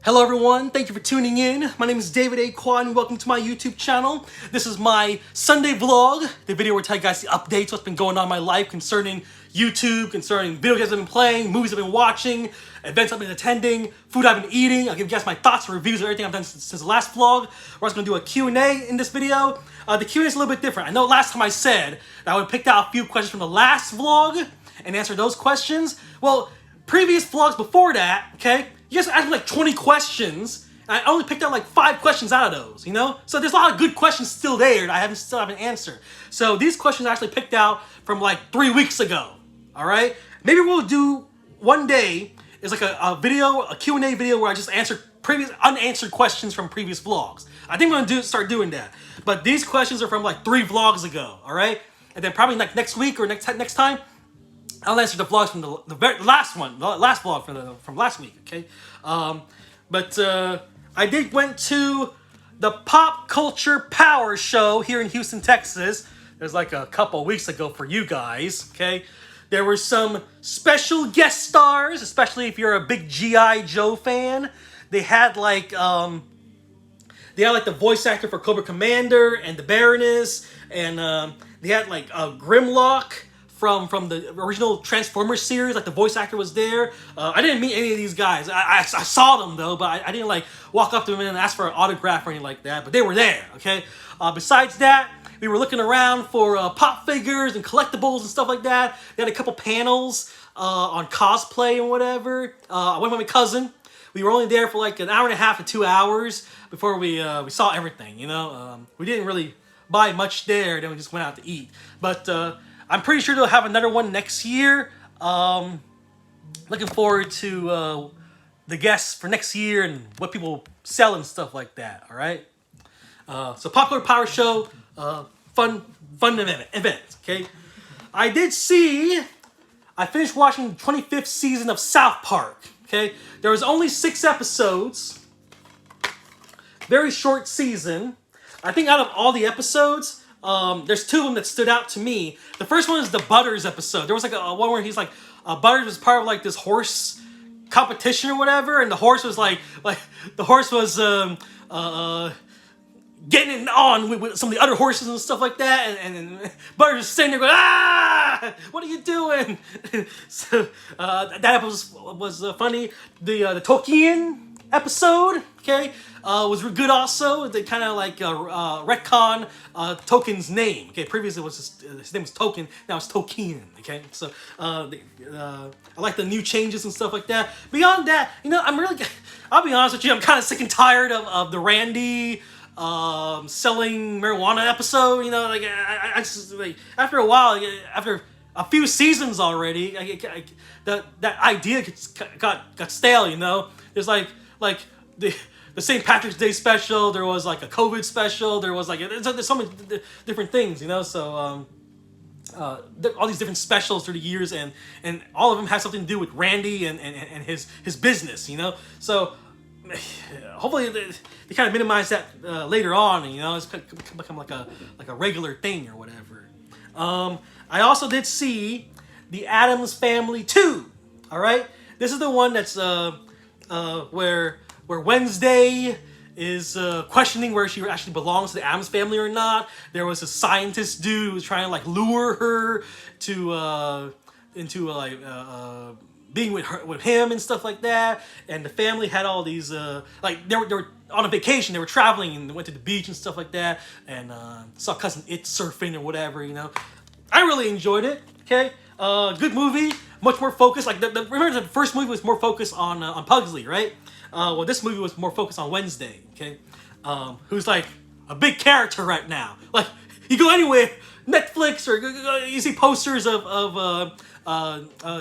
Hello everyone, thank you for tuning in. My name is davidakhoa and welcome to my YouTube channel. This is my Sunday vlog, the video where I tell you guys the updates, what's been going on in my life concerning YouTube, concerning video games I've been playing, movies I've been watching, events I've been attending, food I've been eating. I'll give you guys my thoughts and reviews of everything I've done since the last vlog. We're also going to do a Q&A in this video. The Q&A is a little bit different. I know last time I said that I would pick out a few questions from the last vlog and answer those questions. Well, previous vlogs before that, okay, you guys asked me like 20 questions, and I only picked out like 5 questions out of those, you know? So there's a lot of good questions still there that I still haven't answered. So these questions I actually picked out from like 3 weeks ago, all right? Maybe we'll do one day is like a video, a Q&A video where I just answer previous unanswered questions from previous vlogs. I think I'm gonna start doing that. But these questions are from like 3 vlogs ago, all right? And then probably like next week or next time, I'll answer the vlogs from the last vlog from last week, okay? I went to the Pop Culture Power Show here in Houston, Texas. It was like a couple weeks ago for you guys, okay? There were some special guest stars, especially if you're a big G.I. Joe fan. They had like the voice actor for Cobra Commander and the Baroness, and they had like Grimlock from the original Transformers series, like the voice actor was there. I didn't meet any of these guys. I saw them though, but I didn't like walk up to them and ask for an autograph or anything like that, but they were there, okay? Besides that, we were looking around for pop figures and collectibles and stuff like that. They had a couple panels on cosplay and whatever. I went with my cousin. We were only there for like an hour and a half to 2 hours before we saw everything, you know? We didn't really buy much there, then we just went out to eat. But I'm pretty sure they'll have another one next year. Looking forward to the guests for next year and what people sell and stuff like that, all right? So Popular Power Show, fun event, okay? I finished watching the 25th season of South Park, okay? There was only 6 episodes. Very short season. I think out of all the episodes, there's 2 of them that stood out to me. The first one is the Butters episode. There was like a one where he's like, Butters was part of like this horse competition or whatever, and the horse was getting it on with some of the other horses and stuff like that, and Butters was sitting there going, "Ah, what are you doing?" So that episode was funny. The Tolkien episode, okay, was good also. They kind of like retcon Tolkien's name. Okay, previously it was his name was Tolkien, now it's Tolkien. Okay, so I like the new changes and stuff like that. Beyond that, you know, I'll be honest with you, I'm kind of sick and tired of the Randy selling marijuana episode. You know, like I just like after a while, after a few seasons already, that idea got stale. You know, there's like the St. Patrick's Day special, there was like a COVID special, there was like there's so many different things, you know. So all these different specials through the years, and all of them have something to do with Randy and his business, you know. So hopefully they kind of minimize that later on, you know, it's become like a regular thing or whatever. I also did see the Addams Family 2. All right, this is the one that's where Wednesday is questioning where she actually belongs to the Addams family or not. There was a scientist dude who was trying to like lure her to into being with him and stuff like that. And the family had all these like they were on a vacation. They were traveling and they went to the beach and stuff like that. And saw Cousin It surfing or whatever. You know, I really enjoyed it. Okay, good movie. Much more focused. Like remember the first movie was more focused on Pugsley, right? Well, this movie was more focused on Wednesday, okay? Who's like a big character right now. Like, you go anywhere, Netflix, or you see posters of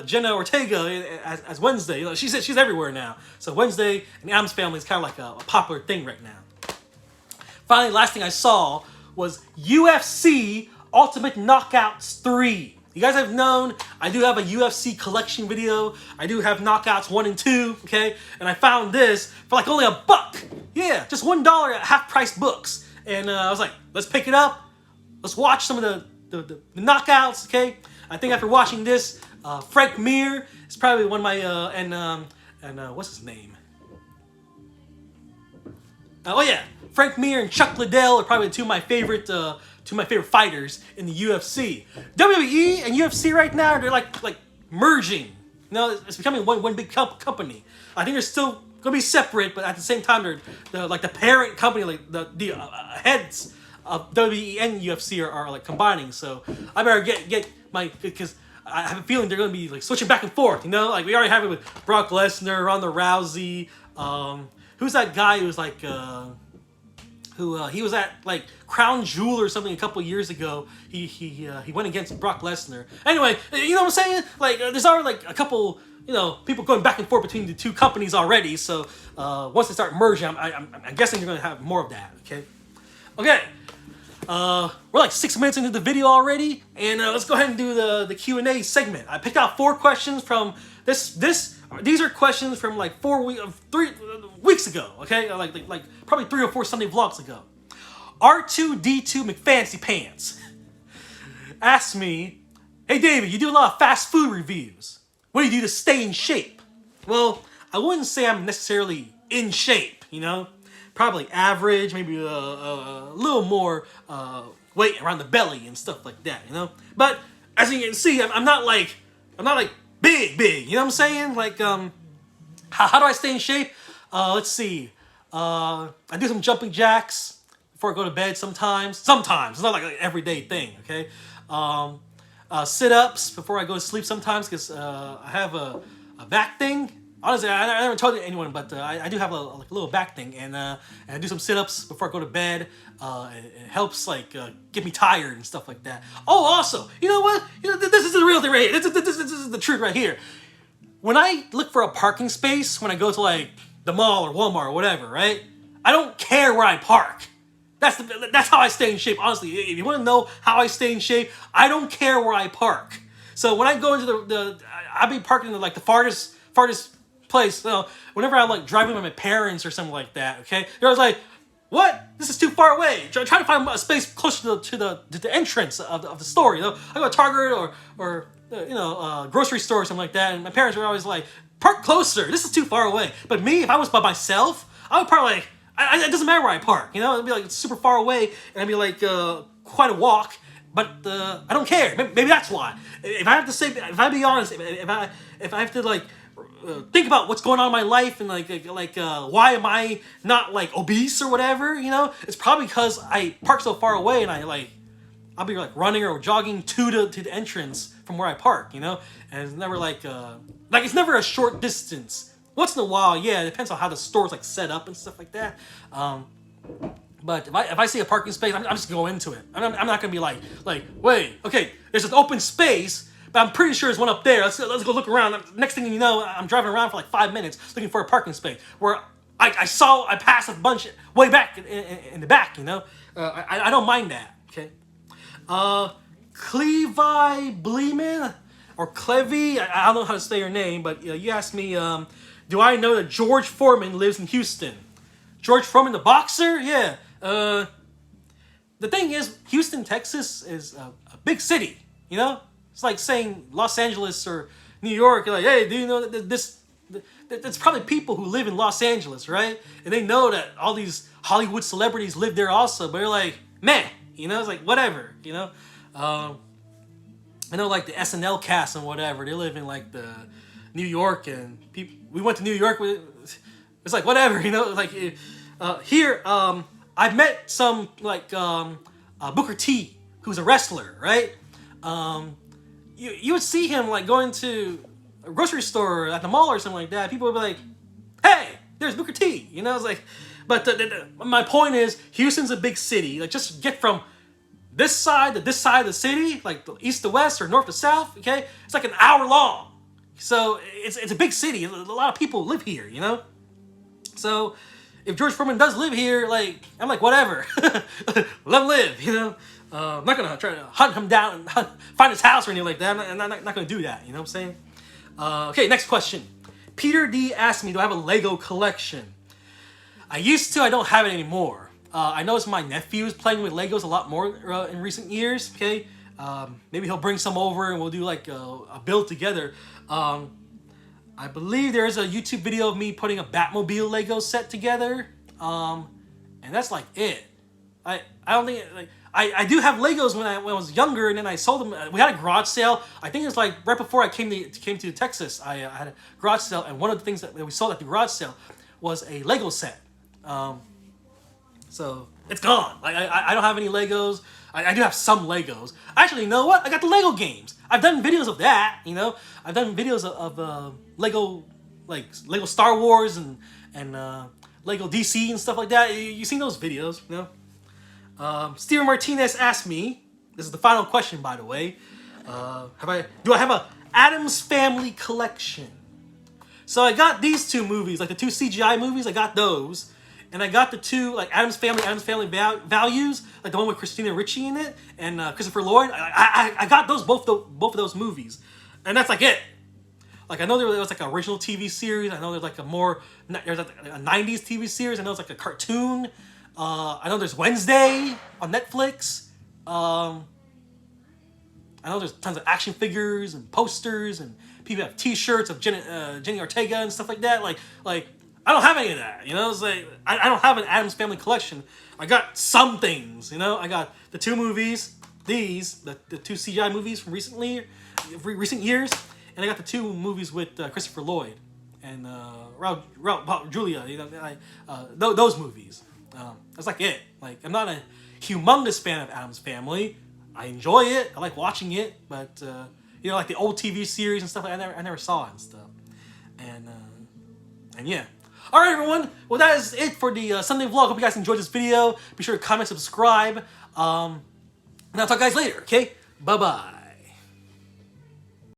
Jenna Ortega as Wednesday. You know, she's everywhere now. So Wednesday and the Addams Family is kind of like a popular thing right now. Finally, last thing I saw was UFC Ultimate Knockouts 3. You guys have known I do have a UFC collection video. I do have Knockouts 1 and 2, okay? And I found this for like only $1. Yeah, just $1 at half-price books. And I was like, let's pick it up. Let's watch some of the knockouts, okay? I think after watching this, Frank Mir is probably one of my, and what's his name? Oh yeah, Frank Mir and Chuck Liddell are probably two of my favorite fighters in the UFC. WWE and UFC right now, they're like merging. You know, it's becoming one big company. I think they're still gonna be separate, but at the same time, they're like the parent company, like the heads of WWE and UFC are like combining. So I better get my, because I have a feeling they're gonna be like switching back and forth. You know, like we already have it with Brock Lesnar, Ronda Rousey. Who's that guy who was like he was at like Crown Jewel or something a couple years ago. He went against Brock Lesnar. Anyway, you know what I'm saying? Like there's already like a couple, you know, people going back and forth between the two companies already. So once they start merging, I'm guessing you're gonna have more of that. Okay. We're like 6 minutes into the video already, and let's go ahead and do the Q&A segment. I picked out 4 questions from these are questions from like 3 weeks ago, okay? Like probably 3 or 4 Sunday vlogs ago. R2D2 McFancy Pants asked me, "Hey David, you do a lot of fast food reviews. What do you do to stay in shape?" Well, I wouldn't say I'm necessarily in shape, you know? Probably average, maybe a little more weight around the belly and stuff like that, you know? But as you can see, I'm not like big, you know what I'm saying? Like, how do I stay in shape? Let's see. I do some jumping jacks before I go to bed sometimes. Sometimes. It's not like an everyday thing, okay? Sit-ups before I go to sleep sometimes because I have a back thing. Honestly, I never told anyone, but I do have a little back thing, and I do some sit-ups before I go to bed. It helps like get me tired and stuff like that. Oh, also, you know what? You know, this is the real thing right here. This is the truth right here. When I look for a parking space, when I go to like the mall or Walmart or whatever, right? I don't care where I park. That's how I stay in shape. Honestly, if you want to know how I stay in shape, I don't care where I park. So when I go into I'll be parking in like the farthest place. You know, whenever I'm like driving with my parents or something like that, okay, they're always like, "What? This is too far away." Try to find a space closer to the entrance of the store. You know, I go to Target or grocery store or something like that, and my parents were always like, "Park closer. This is too far away." But me, if I was by myself, I would park like it doesn't matter where I park. You know, it'd be like super far away, and it'd be like quite a walk. But I don't care. Maybe that's why. If I have to say, if I be honest, if I have to like think about what's going on in my life and why am I not like obese or whatever, you know, it's probably because I park so far away and I'll be like running or jogging to the entrance from where I park, you know, and it's never like it's never a short distance. Once in a while, yeah, it depends on how the store's like set up and stuff like that. But if I see a parking space, I'm just gonna go into it. I'm not gonna be like wait, okay, there's an open space, but I'm pretty sure there's one up there. Let's go look around. Next thing you know, I'm driving around for like 5 minutes looking for a parking space where I passed a bunch way back in the back. You know, I don't mind that. Okay, Clevi Bleeman or Clevy, I don't know how to say your name, but you asked me, do I know that George Foreman lives in Houston? George Foreman, the boxer? Yeah. The thing is, Houston, Texas is a big city, you know? It's like saying Los Angeles or New York. You're like, hey, do you know that that's probably people who live in Los Angeles, right? And they know that all these Hollywood celebrities live there also, but they're like, man, you know? It's like, whatever, you know? I know like the SNL cast and whatever, they live in like the New York, and we went to New York with, it's like, whatever, you know? Like, here, I've met some, like, Booker T, who's a wrestler, right? You would see him, like, going to a grocery store at the mall or something like that. People would be like, hey, there's Booker T, you know? It's like, but my point is, Houston's a big city. Like, just get from this side to this side of the city, like the east to west or north to south, okay? It's like an hour long. So it's a big city. A lot of people live here, you know? So if George Foreman does live here, like, I'm like, whatever. Let him live, you know? I'm not going to try to hunt him down and find his house or anything like that. I'm not going to do that, you know what I'm saying? Okay, next question. Peter D asked me, do I have a Lego collection? I used to. I don't have it anymore. I noticed my nephew is playing with Legos a lot more in recent years, okay? Maybe he'll bring some over and we'll do like a build together. I believe there's a YouTube video of me putting a Batmobile Lego set together. and that's like it. I don't think like I do have Legos when I was younger, and then I sold them. We had a garage sale. I think it was like right before I came to Texas. I had a garage sale, and one of the things that we sold at the garage sale was a Lego set. So it's gone. Like I don't have any Legos. I do have some Legos. Actually, you know what? I got the Lego games. I've done videos of that. You know, I've done videos of Lego, like Lego Star Wars and Lego DC and stuff like that. You seen those videos? You know. Steven Martinez asked me. This is the final question, by the way. Do I have a Addams Family collection? So I got these two movies, like the two CGI movies. I got those. And I got the two, like Addams Family Values, like the one with Christina Ricci in it, and Christopher Lloyd. I got those both of those movies, and that's like it. Like I know there was like an original TV series. I know there's like there's like a '90s TV series. I know it's like a cartoon. I know there's Wednesday on Netflix. I know there's tons of action figures and posters, and people have T-shirts of Jenny Ortega and stuff like that. Like. I don't have any of that, you know. It's like I don't have an Addams Family collection. I got some things, you know. I got the two movies, the two CGI movies from recent years, and I got the two movies with Christopher Lloyd and Raul Julia. You know, those movies. That's like it. Like I'm not a humongous fan of Addams Family. I enjoy it. I like watching it, but you know, like the old TV series and stuff. I never saw it and stuff, and yeah. All right, everyone. Well, that is it for the Sunday vlog. Hope you guys enjoyed this video. Be sure to comment, subscribe. And I'll talk to you guys later, okay? Bye-bye.